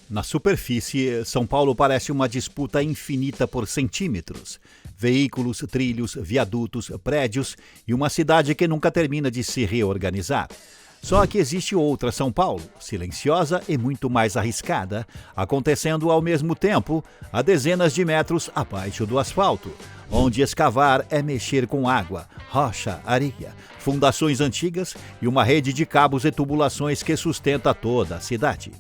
Na superfície, São Paulo parece uma disputa infinita por centímetros. Veículos, trilhos, viadutos, prédios e uma cidade que nunca termina de se reorganizar. Só que existe outra São Paulo, silenciosa e muito mais arriscada, acontecendo ao mesmo tempo a dezenas de metros abaixo do asfalto, onde escavar é mexer com água, rocha, areia, fundações antigas e uma rede de cabos e tubulações que sustenta toda a cidade.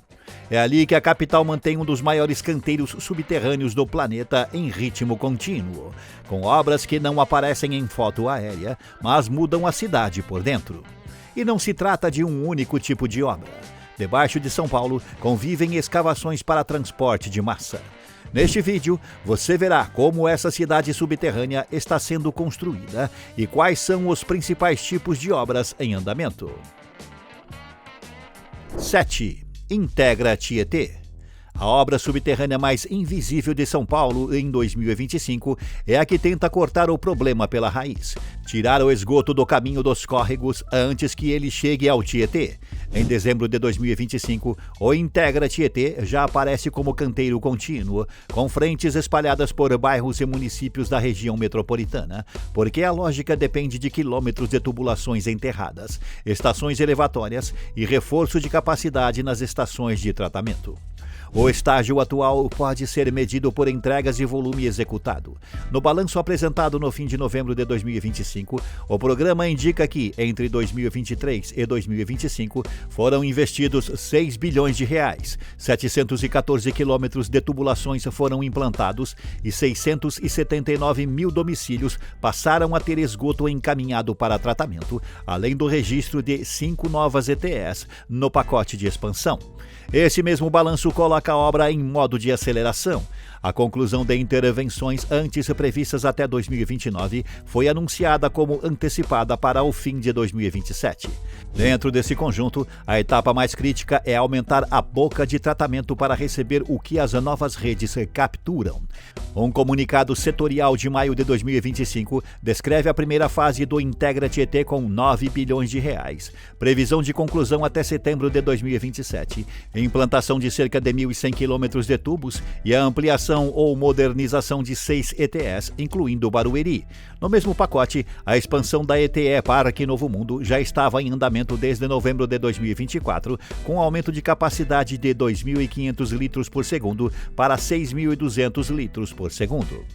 É ali que a capital mantém um dos maiores canteiros subterrâneos do planeta em ritmo contínuo, com obras que não aparecem em foto aérea, mas mudam a cidade por dentro. E não se trata de um único tipo de obra. Debaixo de São Paulo convivem escavações para transporte de massa. Neste vídeo, você verá como essa cidade subterrânea está sendo construída e quais são os principais tipos de obras em andamento. 7. Integra Tietê. A obra subterrânea mais invisível de São Paulo em 2025 é a que tenta cortar o problema pela raiz, tirar o esgoto do caminho dos córregos antes que ele chegue ao Tietê. Em dezembro de 2025, o Integra Tietê já aparece como canteiro contínuo, com frentes espalhadas por bairros e municípios da região metropolitana, porque a lógica depende de quilômetros de tubulações enterradas, estações elevatórias e reforço de capacidade nas estações de tratamento. O estágio atual pode ser medido por entregas e volume executado. No balanço apresentado no fim de novembro de 2025, o programa indica que, entre 2023 e 2025, foram investidos R$ 6 bilhões, 714 quilômetros de tubulações foram implantados e 679 mil domicílios passaram a ter esgoto encaminhado para tratamento, além do registro de 5 novas ETS no pacote de expansão. Esse mesmo balanço coloca a obra em modo de aceleração. A conclusão de intervenções antes previstas até 2029 foi anunciada como antecipada para o fim de 2027. Dentro desse conjunto, a etapa mais crítica é aumentar a boca de tratamento para receber o que as novas redes capturam. Um comunicado setorial de maio de 2025 descreve a primeira fase do Integra Tietê com R$ 9 bilhões. Previsão de conclusão até setembro de 2027. Implantação de cerca de 1.100 quilômetros de tubos e a ampliação ou modernização de 6 ETS, incluindo Barueri. No mesmo pacote, a expansão da ETE Parque Novo Mundo já estava em andamento desde novembro de 2024, com aumento de capacidade de 2.500 litros por segundo para 6.200 litros por segundo.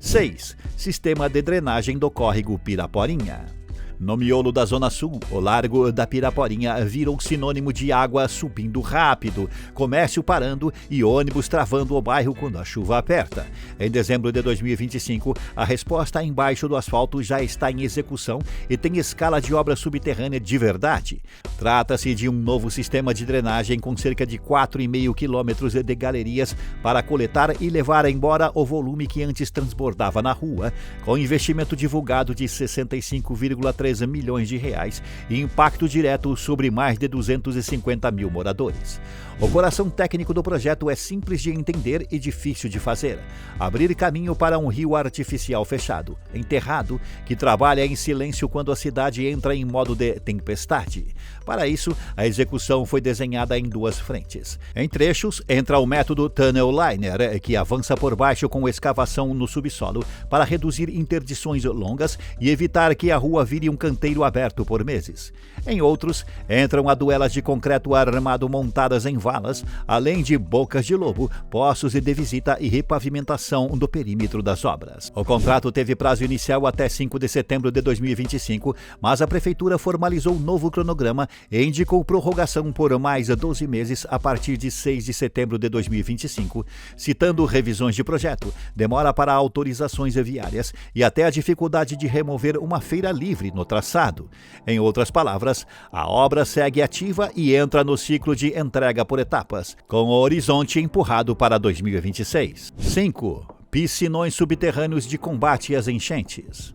6. Sistema de drenagem do córrego Piraporinha. No miolo da Zona Sul, o Largo da Piraporinha virou sinônimo de água subindo rápido, comércio parando e ônibus travando o bairro quando a chuva aperta. Em dezembro de 2025, a resposta embaixo do asfalto já está em execução e tem escala de obra subterrânea de verdade. Trata-se de um novo sistema de drenagem com cerca de 4,5 quilômetros de galerias para coletar e levar embora o volume que antes transbordava na rua, com investimento divulgado de 65,3 milhões de reais e impacto direto sobre mais de 250 mil moradores. O coração técnico do projeto é simples de entender e difícil de fazer. Abrir caminho para um rio artificial fechado, enterrado, que trabalha em silêncio quando a cidade entra em modo de tempestade. Para isso, a execução foi desenhada em duas frentes. Em trechos, entra o método Tunnel Liner, que avança por baixo com escavação no subsolo para reduzir interdições longas e evitar que a rua vire um canteiro aberto por meses. Em outros, entram aduelas de concreto armado montadas em valas, além de bocas de lobo, poços de visita e repavimentação do perímetro das obras. O contrato teve prazo inicial até 5 de setembro de 2025, mas a prefeitura formalizou um novo cronograma e indicou prorrogação por mais 12 meses a partir de 6 de setembro de 2025, citando revisões de projeto, demora para autorizações viárias e até a dificuldade de remover uma feira livre no traçado. Em outras palavras, a obra segue ativa e entra no ciclo de entrega por etapas, com o horizonte empurrado para 2026. 5. Piscinões subterrâneos de combate às enchentes.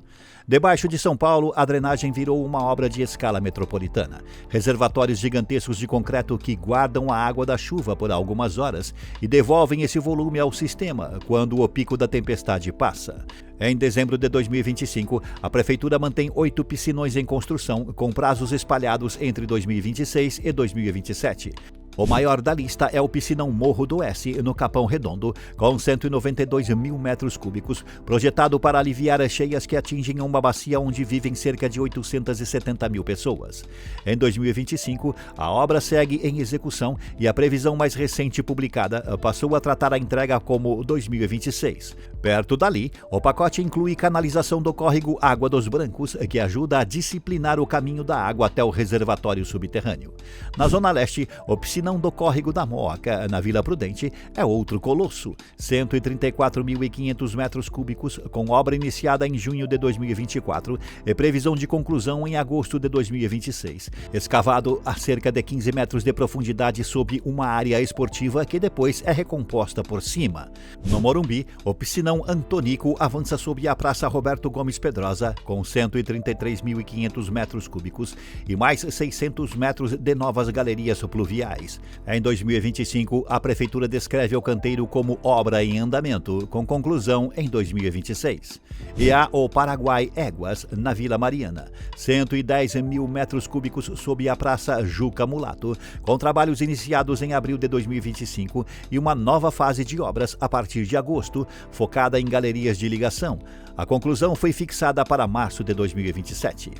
Debaixo de São Paulo, a drenagem virou uma obra de escala metropolitana. Reservatórios gigantescos de concreto que guardam a água da chuva por algumas horas e devolvem esse volume ao sistema quando o pico da tempestade passa. Em dezembro de 2025, a Prefeitura mantém 8 piscinões em construção, com prazos espalhados entre 2026 e 2027. O maior da lista é o piscinão Morro do S, no Capão Redondo, com 192 mil metros cúbicos, projetado para aliviar as cheias que atingem uma bacia onde vivem cerca de 870 mil pessoas. Em 2025, a obra segue em execução e a previsão mais recente publicada passou a tratar a entrega como 2026. Perto dali, o pacote inclui canalização do córrego Água dos Brancos, que ajuda a disciplinar o caminho da água até o reservatório subterrâneo. Na Zona Leste, o piscinão do córrego da Moca, na Vila Prudente, é outro colosso, 134.500 metros cúbicos, com obra iniciada em junho de 2024 e previsão de conclusão em agosto de 2026. Escavado a cerca de 15 metros de profundidade sob uma área esportiva que depois é recomposta por cima. No Morumbi, o piscinão Antonico avança sob a Praça Roberto Gomes Pedrosa, com 133.500 metros cúbicos e mais 600 metros de novas galerias pluviais. Em 2025, a Prefeitura descreve o canteiro como obra em andamento, com conclusão em 2026. E há o Paraguai Éguas, na Vila Mariana, 110 mil metros cúbicos sob a Praça Juca Mulato, com trabalhos iniciados em abril de 2025 e uma nova fase de obras a partir de agosto, focada em galerias de ligação. A conclusão foi fixada para março de 2027.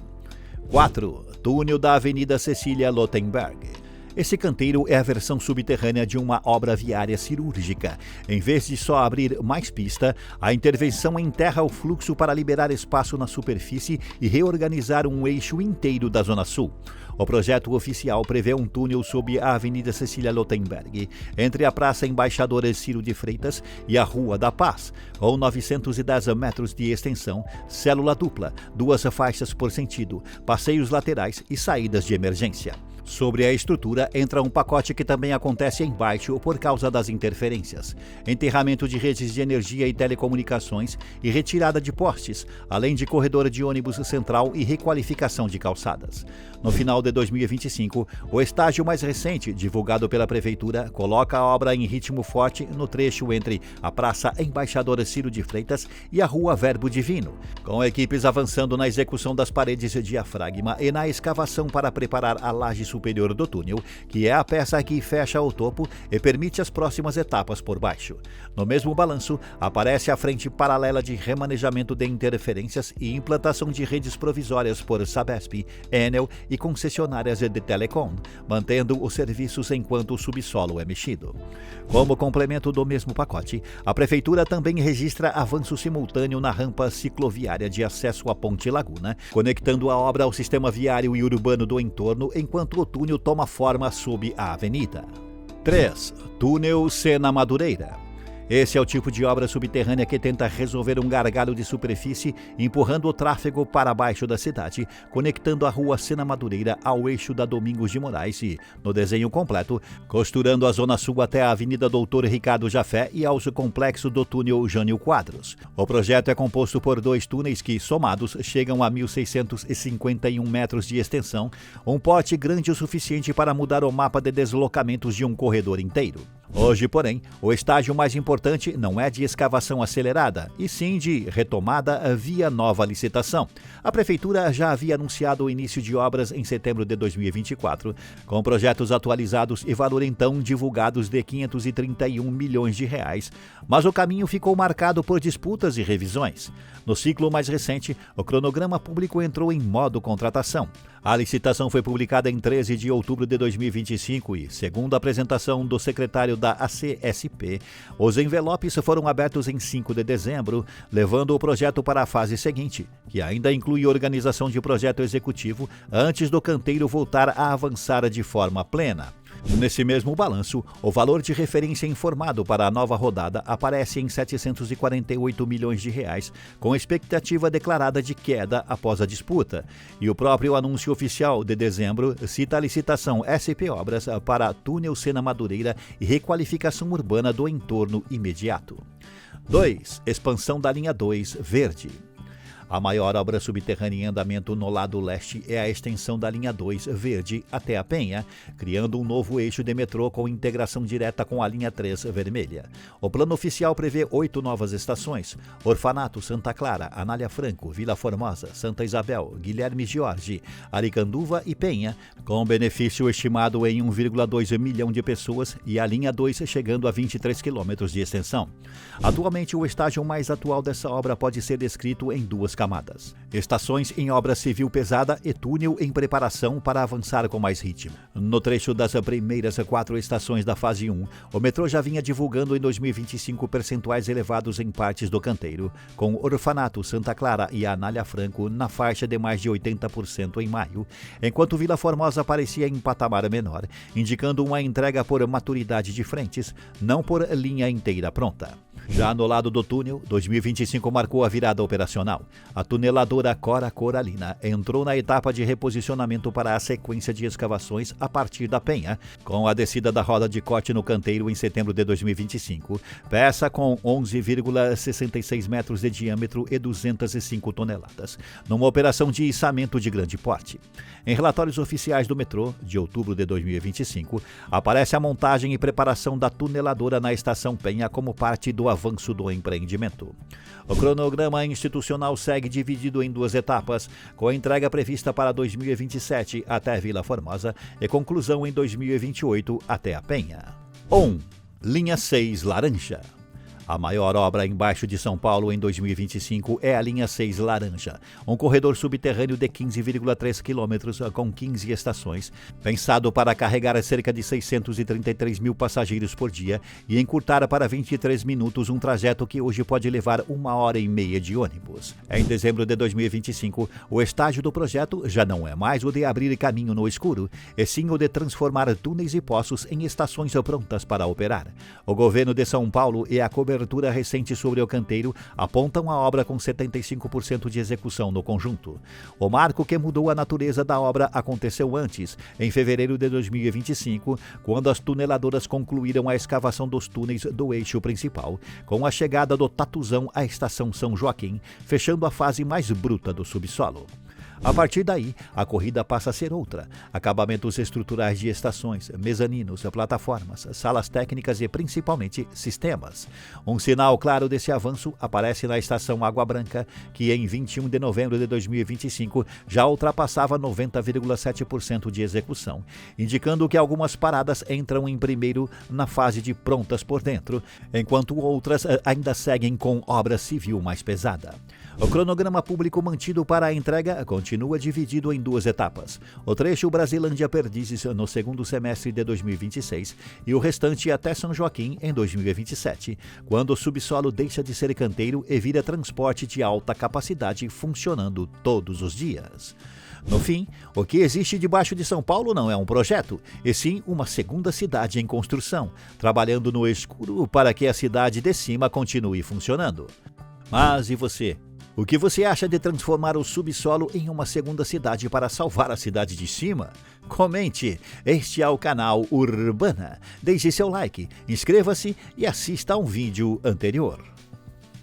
4. Túnel da Avenida Cecília Lothenberg. Esse canteiro é a versão subterrânea de uma obra viária cirúrgica. Em vez de só abrir mais pista, a intervenção enterra o fluxo para liberar espaço na superfície e reorganizar um eixo inteiro da Zona Sul. O projeto oficial prevê um túnel sob a Avenida Cecília Lothenberg, entre a Praça Embaixador Ciro de Freitas e a Rua da Paz, com 910 metros de extensão, célula dupla, 2 faixas por sentido, passeios laterais e saídas de emergência. Sobre a estrutura, entra um pacote que também acontece embaixo por causa das interferências: enterramento de redes de energia e telecomunicações e retirada de postes, além de corredor de ônibus central e requalificação de calçadas. No final de 2025, o estágio mais recente, divulgado pela Prefeitura, coloca a obra em ritmo forte no trecho entre a Praça Embaixador Ciro de Freitas e a Rua Verbo Divino, com equipes avançando na execução das paredes de diafragma e na escavação para preparar a laje superior do túnel, que é a peça que fecha o topo e permite as próximas etapas por baixo. No mesmo balanço, aparece a frente paralela de remanejamento de interferências e implantação de redes provisórias por Sabesp, Enel e concessionárias de telecom, mantendo os serviços enquanto o subsolo é mexido. Como complemento do mesmo pacote, a Prefeitura também registra avanço simultâneo na rampa cicloviária de acesso à Ponte Laguna, conectando a obra ao sistema viário e urbano do entorno, enquanto o túnel toma forma sob a avenida. 3. Túnel Sena Madureira. Esse é o tipo de obra subterrânea que tenta resolver um gargalo de superfície, empurrando o tráfego para baixo da cidade, conectando a rua Sena Madureira ao eixo da Domingos de Moraes e, no desenho completo, costurando a Zona Sul até a Avenida Doutor Ricardo Jafé e ao complexo do túnel Jânio Quadros. O projeto é composto por 2 túneis que, somados, chegam a 1.651 metros de extensão, um porte grande o suficiente para mudar o mapa de deslocamentos de um corredor inteiro. Hoje, porém, o estágio mais importante não é de escavação acelerada, e sim de retomada via nova licitação. A Prefeitura já havia anunciado o início de obras em setembro de 2024, com projetos atualizados e valor então divulgados de R$ 531 milhões, mas o caminho ficou marcado por disputas e revisões. No ciclo mais recente, o cronograma público entrou em modo contratação. A licitação foi publicada em 13 de outubro de 2025 e, segundo a apresentação do secretário da ACSP, os envelopes foram abertos em 5 de dezembro, levando o projeto para a fase seguinte, que ainda inclui organização de projeto executivo antes do canteiro voltar a avançar de forma plena. Nesse mesmo balanço, o valor de referência informado para a nova rodada aparece em R$ 748 milhões, com expectativa declarada de queda após a disputa, e o próprio anúncio oficial de dezembro cita a licitação SP Obras para túnel Sena Madureira e requalificação urbana do entorno imediato. 2. Expansão da linha 2 Verde. A maior obra subterrânea em andamento no lado leste é a extensão da linha 2 verde até a Penha, criando um novo eixo de metrô com integração direta com a linha 3 vermelha. O plano oficial prevê 8 novas estações: Orfanato, Santa Clara, Anália Franco, Vila Formosa, Santa Isabel, Guilherme Jorge, Aricanduva e Penha, com benefício estimado em 1,2 milhão de pessoas, e a linha 2 chegando a 23 quilômetros de extensão. Atualmente, o estágio mais atual dessa obra pode ser descrito em 2 camadas: estações em obra civil pesada e túnel em preparação para avançar com mais ritmo. No trecho das primeiras 4 estações da fase 1, o metrô já vinha divulgando em 2025 percentuais elevados em partes do canteiro, com Orfanato, Santa Clara e Anália Franco na faixa de mais de 80% em maio, enquanto Vila Formosa aparecia em patamar menor, indicando uma entrega por maturidade de frentes, não por linha inteira pronta. Já no lado do túnel, 2025 marcou a virada operacional. A tuneladora Cora Coralina entrou na etapa de reposicionamento para a sequência de escavações a partir da Penha, com a descida da roda de corte no canteiro em setembro de 2025, peça com 11,66 metros de diâmetro e 205 toneladas, numa operação de içamento de grande porte. Em relatórios oficiais do metrô, de outubro de 2025, aparece a montagem e preparação da tuneladora na estação Penha como parte do avanço do empreendimento. O cronograma institucional segue dividido em 2 etapas, com a entrega prevista para 2027 até Vila Formosa e conclusão em 2028 até a Penha. 1. Linha 6 Laranja. A maior obra embaixo de São Paulo em 2025 é a linha 6 Laranja, um corredor subterrâneo de 15,3 quilômetros com 15 estações, pensado para carregar cerca de 633 mil passageiros por dia e encurtar para 23 minutos um trajeto que hoje pode levar 1h30 de ônibus. Em dezembro de 2025, o estágio do projeto já não é mais o de abrir caminho no escuro, e sim o de transformar túneis e poços em estações prontas para operar. O governo de São Paulo e a cobertura recente sobre o canteiro apontam a obra com 75% de execução no conjunto. O marco que mudou a natureza da obra aconteceu antes, em fevereiro de 2025, quando as tuneladoras concluíram a escavação dos túneis do eixo principal, com a chegada do Tatuzão à estação São Joaquim, fechando a fase mais bruta do subsolo. A partir daí, a corrida passa a ser outra: acabamentos estruturais de estações, mezaninos, plataformas, salas técnicas e principalmente sistemas. Um sinal claro desse avanço aparece na estação Água Branca, que em 21 de novembro de 2025 já ultrapassava 90,7% de execução, indicando que algumas paradas entram em primeiro na fase de prontas por dentro, enquanto outras ainda seguem com obra civil mais pesada. O cronograma público mantido para a entrega continua dividido em 2 etapas: o trecho Brasilândia-Perdizes no segundo semestre de 2026 e o restante até São Joaquim em 2027, quando o subsolo deixa de ser canteiro e vira transporte de alta capacidade funcionando todos os dias. No fim, o que existe debaixo de São Paulo não é um projeto, e sim uma segunda cidade em construção, trabalhando no escuro para que a cidade de cima continue funcionando. Mas e você? O que você acha de transformar o subsolo em uma segunda cidade para salvar a cidade de cima? Comente! Este é o canal Urbana. Deixe seu like, inscreva-se e assista a um vídeo anterior.